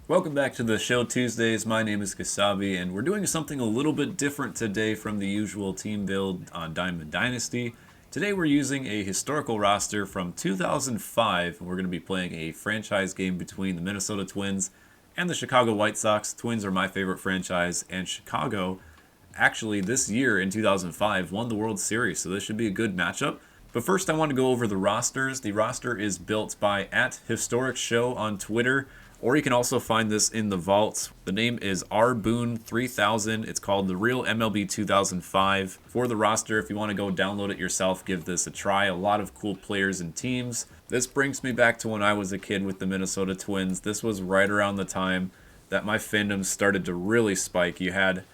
Welcome back to the show Tuesdays. My name is Kasabe, and we're doing something a little bit different today from the usual team build on Diamond Dynasty. Today we're using a historical roster from 2005, and we're going to be playing a franchise game between the Minnesota Twins and the Chicago White Sox. Twins are my favorite franchise, and Chicago, actually this year in 2005, won the World Series, so this should be a good matchup. But first I want to go over the rosters. The roster is built by @HistoricShow on Twitter, or you can also find this in the vault. The name is rboone3000. It's called the Real MLB 2005. For the roster, if you want to go download it yourself, give this a try. A lot of cool players and teams. This brings me back to when I was a kid with the Minnesota Twins. This was right around the time that my fandom started to really spike. You had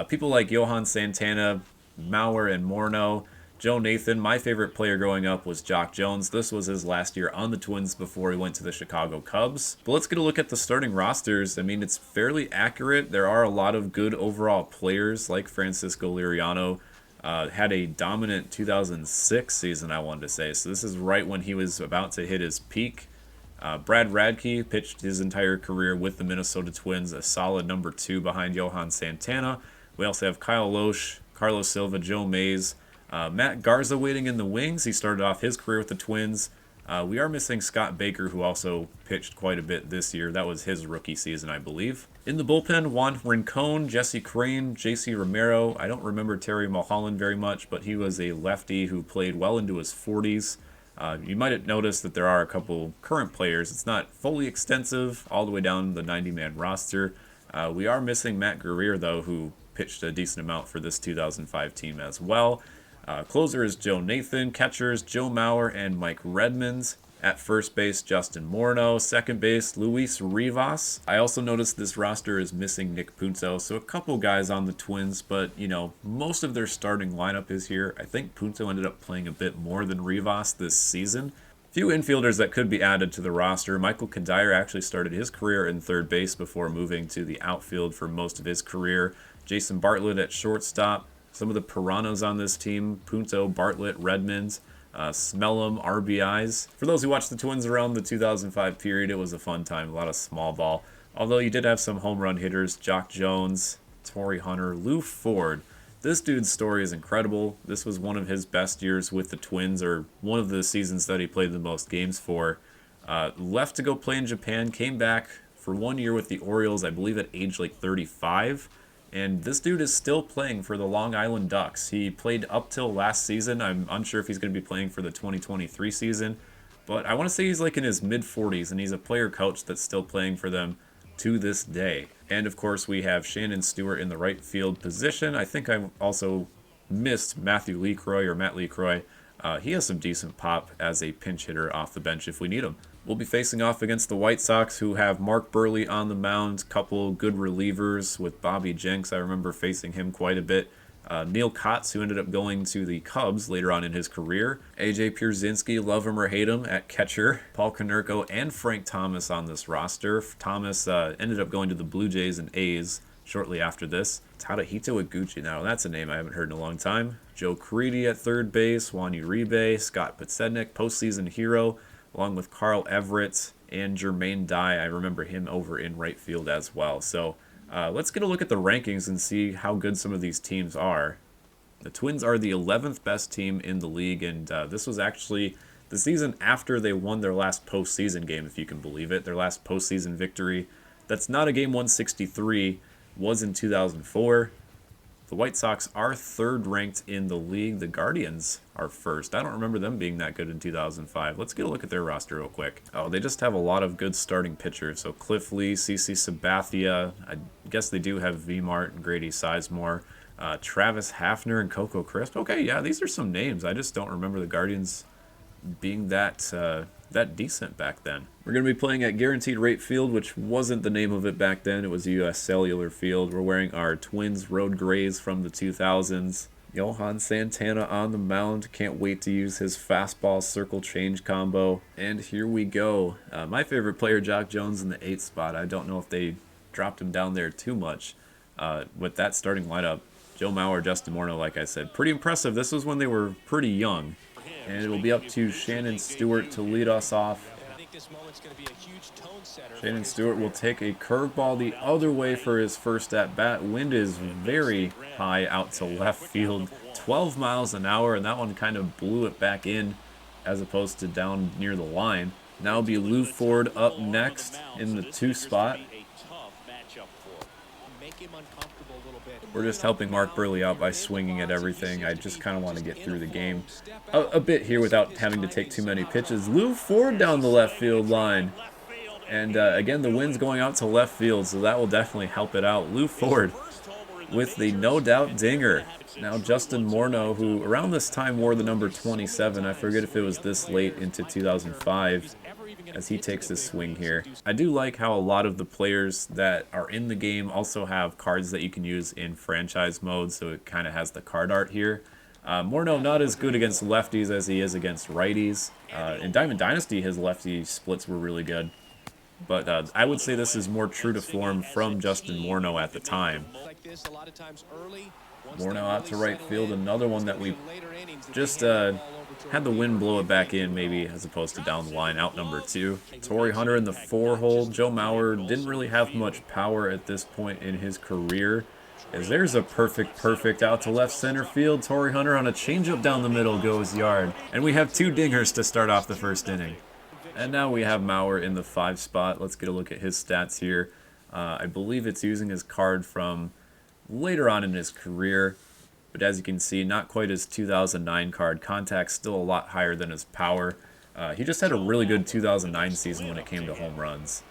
people like Johan Santana, Mauer, and Morneau. Joe Nathan, my favorite player growing up was Jock Jones. This was his last year on the Twins before he went to the Chicago Cubs. But let's get a look at the starting rosters. I mean, it's fairly accurate. There are a lot of good overall players, like Francisco Liriano. Had a dominant 2006 season, I wanted to say. So this is right when he was about to hit his peak. Brad Radke pitched his entire career with the Minnesota Twins, a solid number 2 behind Johan Santana. We also have Kyle Loesch, Carlos Silva, Joe Mays, Matt Garza waiting in the wings. He started off his career with the Twins. We are missing Scott Baker, who also pitched quite a bit this year. That was his rookie season, I believe. In the bullpen, Juan Rincon, Jesse Crane, JC Romero. I don't remember Terry Mulholland very much, but he was a lefty who played well into his 40s. You might have noticed that there are a couple current players. It's not fully extensive, all the way down the 90-man roster. We are missing Matt Guerrier, though, who pitched a decent amount for this 2005 team as well. Closer is Joe Nathan. Catchers, Joe Mauer and Mike Redmond. At first base, Justin Morneau. Second base, Luis Rivas. I also noticed this roster is missing Nick Punto, so a couple guys on the Twins, but, most of their starting lineup is here. I think Punto ended up playing a bit more than Rivas this season. Few infielders that could be added to the roster. Michael Kadire actually started his career in third base before moving to the outfield for most of his career. Jason Bartlett at shortstop. Some of the Piranhas on this team: Punto, Bartlett, Redmonds, Smellum, RBIs. For those who watched the Twins around the 2005 period, it was a fun time, a lot of small ball. Although you did have some home run hitters: Jock Jones, Torrey Hunter, Lou Ford. This dude's story is incredible. This was one of his best years with the Twins, or one of the seasons that he played the most games for. Left to go play in Japan, came back for 1 year with the Orioles, I believe at age like 35. And this dude is still playing for the Long Island Ducks. He played up till last season. I'm unsure if he's going to be playing for the 2023 season. But I want to say he's like in his mid-40s, and he's a player coach that's still playing for them to this day. And of course, we have Shannon Stewart in the right field position. I think I also missed Matthew LeCroy, or Matt LeCroy. He has some decent pop as a pinch hitter off the bench if we need him. We'll be facing off against the White Sox, who have Mark Burley on the mound, couple good relievers with Bobby Jenks. I remember facing him quite a bit. Neil Kotz, who ended up going to the Cubs later on in his career. AJ Pierzynski, love him or hate him, at catcher. Paul Konerko and Frank Thomas on this roster. Thomas ended up going to the Blue Jays and A's shortly after this. Tadahito Iguchi, now that's a name I haven't heard in a long time. Joe Creedy at third base. Juan Uribe, Scott Podsednik, postseason hero, along with Carl Everett and Jermaine Dye. I remember him over in right field as well. So let's get a look at the rankings and see how good some of these teams are. The Twins are the 11th best team in the league, and this was actually the season after they won their last postseason game, if you can believe it. Their last postseason victory. That's not a game 163, was in 2004. The White Sox are third ranked in the league. The Guardians are first. I don't remember them being that good in 2005. Let's get a look at their roster real quick. Oh, they just have a lot of good starting pitchers. So Cliff Lee, CC Sabathia. I guess they do have V-Mart and Grady Sizemore. Travis Hafner and Coco Crisp. Okay, yeah, these are some names. I just don't remember the Guardians being that decent back then. We're going to be playing at Guaranteed Rate Field, which wasn't the name of it back then. It was US Cellular Field. We're wearing our Twins road grays from the 2000s. Johan Santana on the mound. Can't wait to use his fastball circle change combo. And here we go. My favorite player, Jock Jones, in the 8th spot. I don't know if they dropped him down there too much. With that starting lineup, Joe Mauer, Justin Morneau, like I said, pretty impressive. This was when they were pretty young. And it will be up to Shannon Stewart to lead us off. Shaden Stewart will take a curveball the other way for his first at-bat. Wind is very high out to left field, 12 miles an hour, and that one kind of blew it back in as opposed to down near the line. Now it'll be Lou Ford up next in the 2 spot. We're just helping Mark Burley out by swinging at everything. I just kind of want to get through the game a bit here without having to take too many pitches. Lou Ford down the left field line. And again, the wind's going out to left field, so that will definitely help it out. Lou Ford with the no-doubt dinger. Now Justin Morneau, who around this time wore the number 27. I forget if it was this late into 2005. As he takes his swing here. I do like how a lot of the players that are in the game also have cards that you can use in franchise mode, so it kind of has the card art here. Morneau not as good against lefties as he is against righties. In Diamond Dynasty, his lefty splits were really good. But I would say this is more true to form from Justin Morneau at the time. Morneau out to right field, another one that we just had the wind blow it back in, maybe, as opposed to down the line, out number 2. Torrey Hunter in the 4-hole. Joe Mauer didn't really have much power at this point in his career. As there's a perfect out to left center field. Torrey Hunter on a changeup down the middle goes yard. And we have 2 dingers to start off the first inning. And now we have Mauer in the 5 spot. Let's get a look at his stats here. I believe it's using his card from later on in his career. But as you can see, not quite his 2009 card. Contact's still a lot higher than his power. He just had a really good 2009 season when it came to home runs.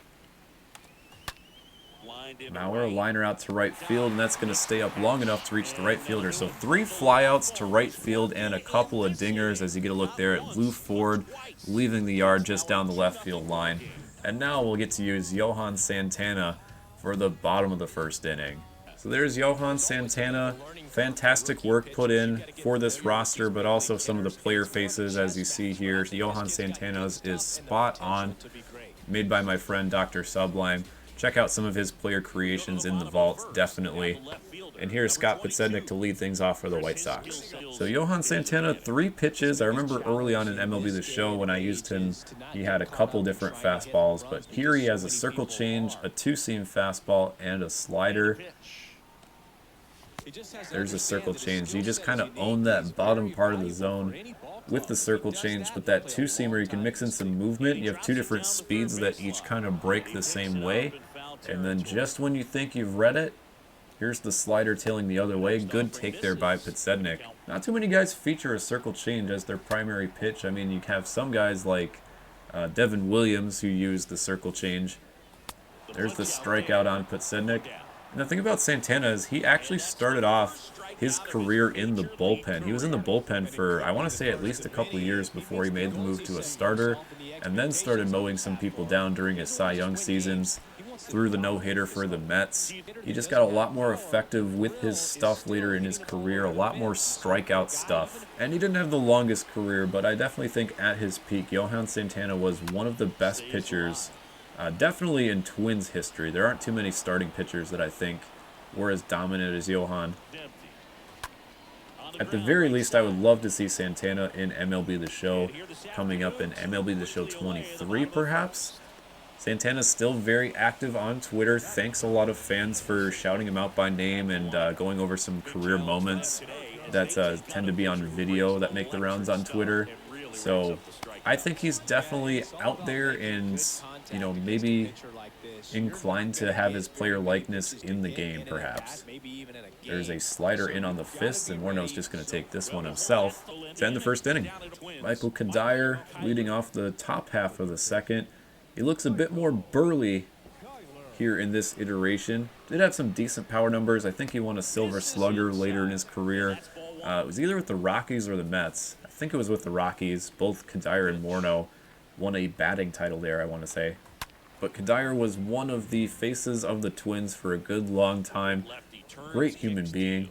Mauer, a liner out to right field, and that's going to stay up long enough to reach the right fielder. So 3 flyouts to right field and a couple of dingers as you get a look there at Lou Ford leaving the yard just down the left field line. And now we'll get to use Johan Santana for the bottom of the first inning. So there's Johan Santana. Fantastic work put in for this roster, but also some of the player faces, as you see here. Johan Santana's is spot on, made by my friend Dr. Sublime. Check out some of his player creations in the vault, definitely. And here's Scott Podsednik to lead things off for the White Sox. So Johan Santana, 3 pitches. I remember early on in MLB The Show when I used him, he had a couple different fastballs, but here he has a circle change, a 2-seam fastball, and a slider. There's a circle change. You just kind of own that bottom part of the zone with the circle change, but that 2-seamer, you can mix in some movement. You have 2 different speeds that each kind of break the same way. And then just when you think you've read it, here's the slider tailing the other way. Good take there by Podsednik. Not too many guys feature a circle change as their primary pitch. I mean, you have some guys like Devin Williams who use the circle change. There's the strikeout on Podsednik. And the thing about Santana is he actually started off his career in the bullpen. He was in the bullpen for, I want to say, at least a couple of years before he made the move to a starter, and then started mowing some people down during his Cy Young seasons, threw the no-hitter for the Mets. He just got a lot more effective with his stuff later in his career, a lot more strikeout stuff. And he didn't have the longest career, but I definitely think at his peak, Johan Santana was one of the best pitchers definitely in Twins history. There aren't too many starting pitchers that I think were as dominant as Johan. At the very least, I would love to see Santana in MLB The Show, coming up in MLB The Show 23 perhaps. Santana's still very active on Twitter. Thanks a lot of fans for shouting him out by name and going over some career moments that tend to be on video that make the rounds on Twitter. So I think he's definitely out there and, you know, maybe inclined to have his player likeness in the game, perhaps. There's a slider in on the fist, and Morneau's just going to take this one himself to end the first inning. Michael Kadire leading off the top half of the second. He looks a bit more burly here in this iteration. Did have some decent power numbers. I think he won a Silver Slugger later in his career. It was either with the Rockies or the Mets. I think it was with the Rockies. Both Kadire and Morneau won a batting title there, I want to say. But Kadire was one of the faces of the Twins for a good long time. Great human being.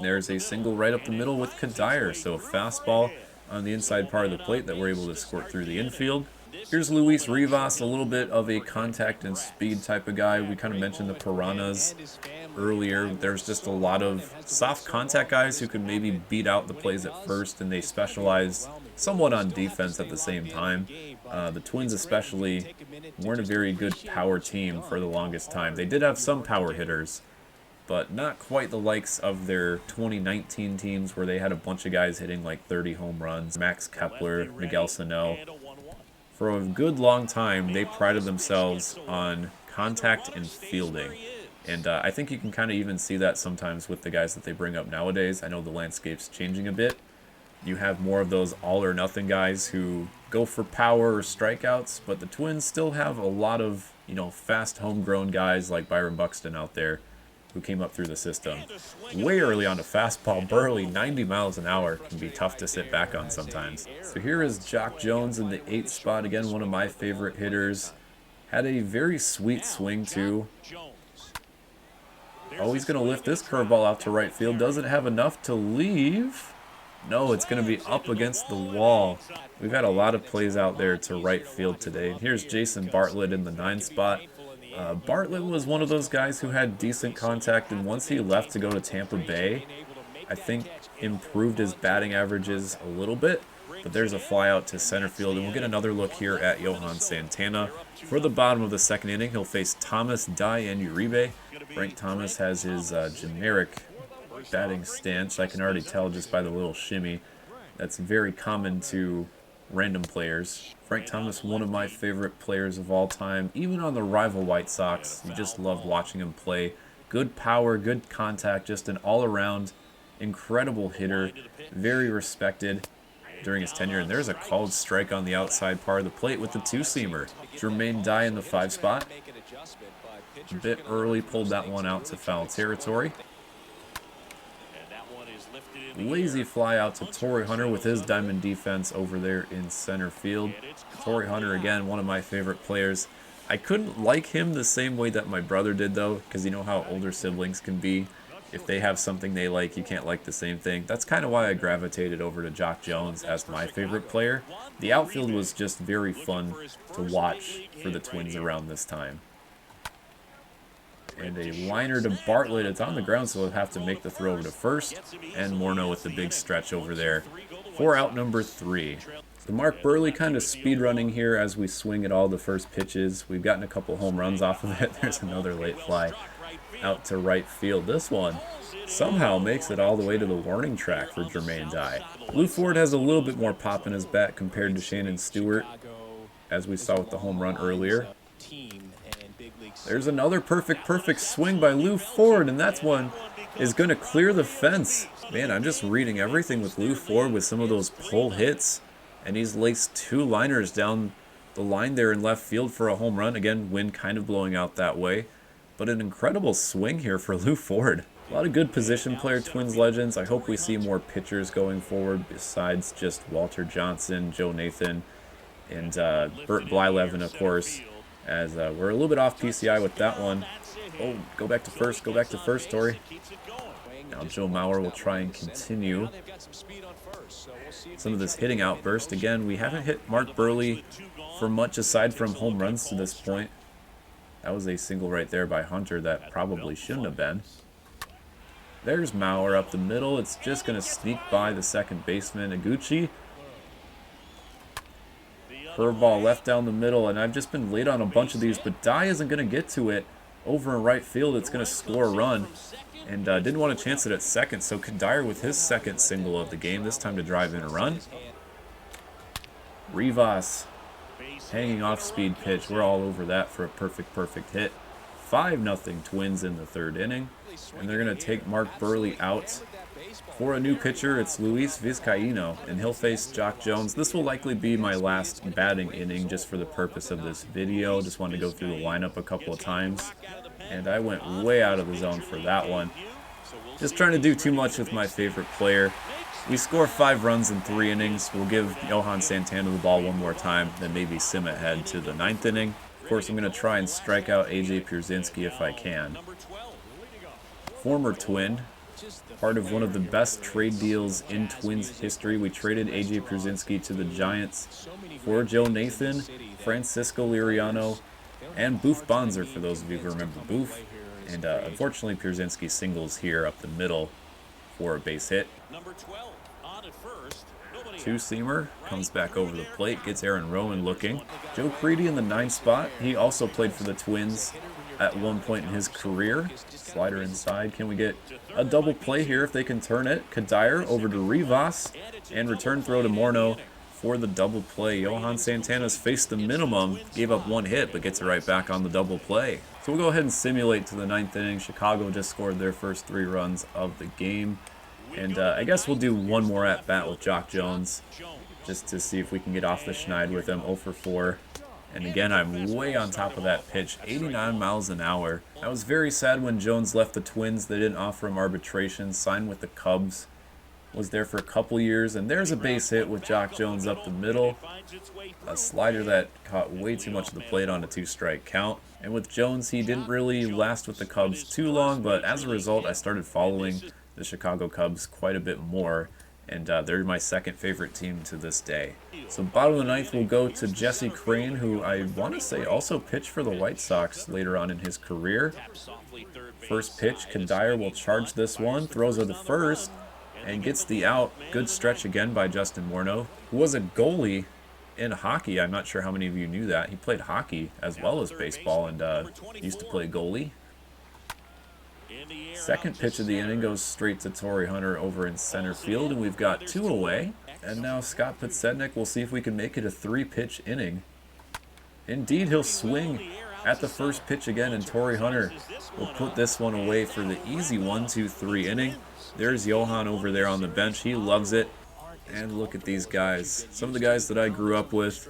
There's a single right up the middle with Kadire. So a fastball on the inside part of the plate that we're able to squirt through the infield. Here's Luis Rivas, a little bit of a contact and speed type of guy. We kind of mentioned the Piranhas earlier. There's just a lot of soft contact guys who could maybe beat out the plays at first, and they specialize somewhat on defense at the same time. The Twins especially weren't a very good power team for the longest time. They did have some power hitters, but not quite the likes of their 2019 teams where they had a bunch of guys hitting like 30 home runs. Max Kepler, Miguel Sano. For a good long time, they prided themselves on contact and fielding. And I think you can kind of even see that sometimes with the guys that they bring up nowadays. I know the landscape's changing a bit. You have more of those all-or-nothing guys who go for power or strikeouts, but the Twins still have a lot of, fast homegrown guys like Byron Buxton out there who came up through the system. Way early on a fastball, Burley, 90 miles an hour, can be tough to sit back on sometimes. So here is Jock Jones in the 8th spot. Again, one of my favorite hitters. Had a very sweet swing too. Oh, he's going to lift this curveball out to right field. Doesn't have enough to leave. No, it's going to be up against the wall. We've had a lot of plays out there to right field today. Here's Jason Bartlett in the 9th spot. Bartlett was one of those guys who had decent contact, and once he left to go to Tampa Bay, I think improved his batting averages a little bit. But there's a fly out to center field, and we'll get another look here at Johan Santana. For the bottom of the 2nd inning, he'll face Thomas, Dye, and Uribe. Frank Thomas has his generic batting stance. I can already tell just by the little shimmy. That's very common to random players. Frank Thomas, one of my favorite players of all time, even on the rival White Sox. You just loved watching him play. Good power, good contact, just an all-around incredible hitter, very respected during his tenure. And there's a called strike on the outside part of the plate with the 2-seamer. Jermaine Dye in the 5 spot. A bit early, pulled that one out to foul territory. Lazy fly out to Torrey Hunter with his diamond defense over there in center field. Torrey Hunter, again, one of my favorite players. I couldn't like him the same way that my brother did, though, because you know how older siblings can be. If they have something they like, you can't like the same thing. That's kind of why I gravitated over to Jock Jones as my favorite player. The outfield was just very fun to watch for the Twins around this time. And a liner to Bartlett. It's on the ground, so he'll have to make the throw over to first. And Morneau with the big stretch over there for out number 3. So Mark Burley kind of speed running here as we swing at all the first pitches. We've gotten a couple home runs off of it. There's another late fly out to right field. This one somehow makes it all the way to the warning track for Jermaine Dye. Lou Ford has a little bit more pop in his bat compared to Shannon Stewart, as we saw with the home run earlier. There's another perfect swing by Lou Ford, and that's one is going to clear the fence. Man, I'm just reading everything with Lou Ford with some of those pull hits, and he's laced 2 liners down the line there in left field for a home run. Again, wind kind of blowing out that way, but an incredible swing here for Lou Ford. A lot of good position player Twins legends. I hope we see more pitchers going forward besides just Walter Johnson, Joe Nathan, and Bert Blyleven, of course. As we're a little bit off PCI with that one. Oh, go back to first, Torrey. Now Joe Mauer will try and continue some of this hitting outburst. Again, we haven't hit Mark Burley for much aside from home runs to this point. That was a single right there by Hunter that probably shouldn't have been. There's Mauer up the middle. It's just going to sneak by the second baseman, Iguchi. Curveball left down the middle, and I've just been late on a bunch of these, but Dye isn't going to get to it over in right field. It's going to score a run, and didn't want to chance it at second, so Kadire with his second single of the game, this time to drive in a run. Rivas, hanging off speed pitch. We're all over that for a perfect hit. 5-0 Twins in the 3rd inning, and they're going to take Mark Burley out. For a new pitcher, it's Luis Vizcaino, and he'll face Jock Jones. This will likely be my last batting inning just for the purpose of this video. Just wanted to go through the lineup a couple of times, and I went way out of the zone for that one. Just trying to do too much with my favorite player. We score 5 runs in 3 innings. We'll give Johan Santana the ball one more time, then maybe sim ahead to the 9th inning. Of course, I'm going to try and strike out AJ Pierzynski if I can. Former Twin. Part of one of the best trade deals in Twins history. We traded A.J. Pierzynski to the Giants for Joe Nathan, Francisco Liriano, and Boof Bonzer, for those of you who remember Boof. And unfortunately, Pierzynski singles here up the middle for a base hit. Two-seamer comes back over the plate, gets Aaron Rowan looking. Joe Creedy in the 9th spot. He also played for the Twins at one point in his career. Slider inside. Can we get a double play here if they can turn it? Kadire over to Rivas, and return throw to Morneau for the double play. Johan Santana's faced the minimum, gave up one hit, but gets it right back on the double play. So we'll go ahead and simulate to the 9th inning. Chicago just scored their first 3 runs of the game. And I guess we'll do one more at-bat with Jock Jones, just to see if we can get off the schneid with him. 0 for 4. And again, I'm way on top of that pitch, 89 miles an hour. I was very sad when Jones left the Twins. They didn't offer him arbitration, signed with the Cubs. Was there for a couple years, and there's a base hit with Jock Jones up the middle. A slider that caught way too much of the plate on a 2-strike count. And with Jones, he didn't really last with the Cubs too long, but as a result, I started following the Chicago Cubs quite a bit more, and they're my second favorite team to this day. So bottom of the 9th will go to Jesse Crain, who I want to say also pitched for the White Sox later on in his career. First pitch, Kadire will charge this one, throws it to first, and gets the out. Good stretch again by Justin Morneau, who was a goalie in hockey. I'm not sure how many of you knew that. He played hockey as well as baseball, and used to play goalie. Second pitch of the inning goes straight to Torrey Hunter over in center field, and we've got 2 away. And now Scott Podsednik will see if we can make it a 3-pitch inning. Indeed, he'll swing at the first pitch again, and Torrey Hunter will put this one away for the easy 1-2-3 inning. There's Johan over there on the bench. He loves it. And look at these guys. Some of the guys that I grew up with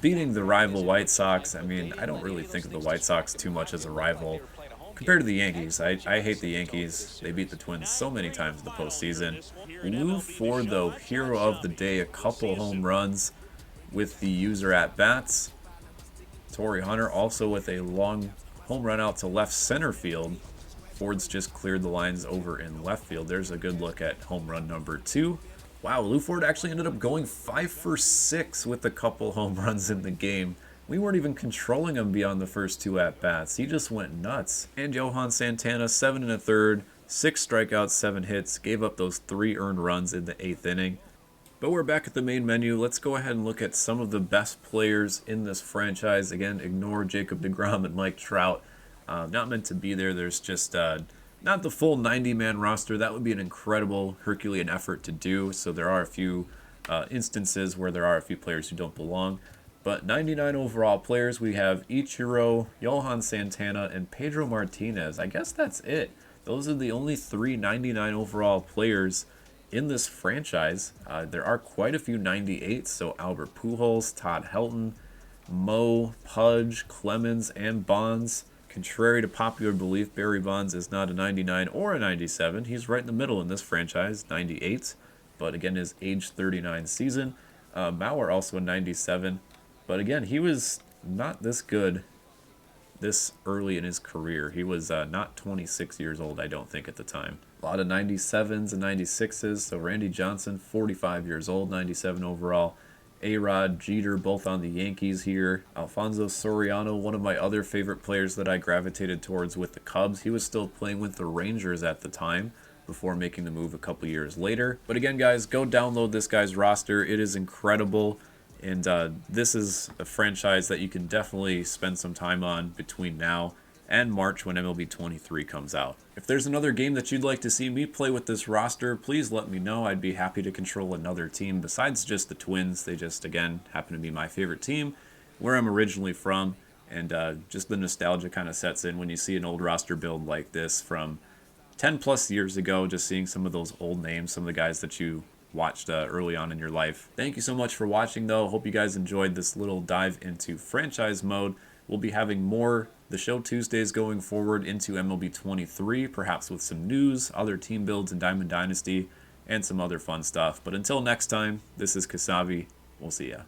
beating the rival White Sox. I mean, I don't really think of the White Sox too much as a rival compared to the Yankees. I hate the Yankees. They beat the Twins so many times in the postseason. Lou Ford, though, hero of the day, a couple home runs with the user at bats. Torrey Hunter also with a long home run out to left center field. Ford's just cleared the lines over in left field. There's a good look at home run number 2. Wow, Lou Ford actually ended up going 5 for 6 with a couple home runs in the game. We weren't even controlling him beyond the first 2 at-bats. He just went nuts. And Johan Santana, 7 1/3, 6 strikeouts, 7 hits, gave up those 3 earned runs in the 8th inning. But we're back at the main menu. Let's go ahead and look at some of the best players in this franchise. Again, ignore Jacob deGrom and Mike Trout. Not meant to be there. There's just not the full 90-man roster. That would be an incredible Herculean effort to do. So there are a few instances where there are a few players who don't belong. But 99 overall players, we have Ichiro, Johan Santana, and Pedro Martinez. I guess that's it. Those are the only 3 99 overall players in this franchise. There are quite a few 98s, so Albert Pujols, Todd Helton, Mo, Pudge, Clemens, and Bonds. Contrary to popular belief, Barry Bonds is not a 99 or a 97. He's right in the middle in this franchise, 98. But again, his age 39 season. Mauer also a 97. But again, he was not this good this early in his career. He was not 26 years old, I don't think, at the time. A lot of 97s and 96s. So Randy Johnson, 45 years old, 97 overall. A-Rod, Jeter, both on the Yankees here. Alfonso Soriano, one of my other favorite players that I gravitated towards with the Cubs. He was still playing with the Rangers at the time before making the move a couple years later. But again, guys, go download this guy's roster. It is incredible. And this is a franchise that you can definitely spend some time on between now and March when MLB 23 comes out. If there's another game that you'd like to see me play with this roster, please let me know. I'd be happy to control another team besides just the Twins. They just, again, happen to be my favorite team, where I'm originally from. And just the nostalgia kind of sets in when you see an old roster build like this from 10 plus years ago, just seeing some of those old names, some of the guys that you watched early on in your life. Thank you so much for watching, though. Hope you guys enjoyed this little dive into franchise mode. We'll be having more The Show Tuesdays going forward into MLB 23, perhaps with some news, other team builds in Diamond Dynasty, and some other fun stuff. But until next time, this is Kasabe. We'll see ya.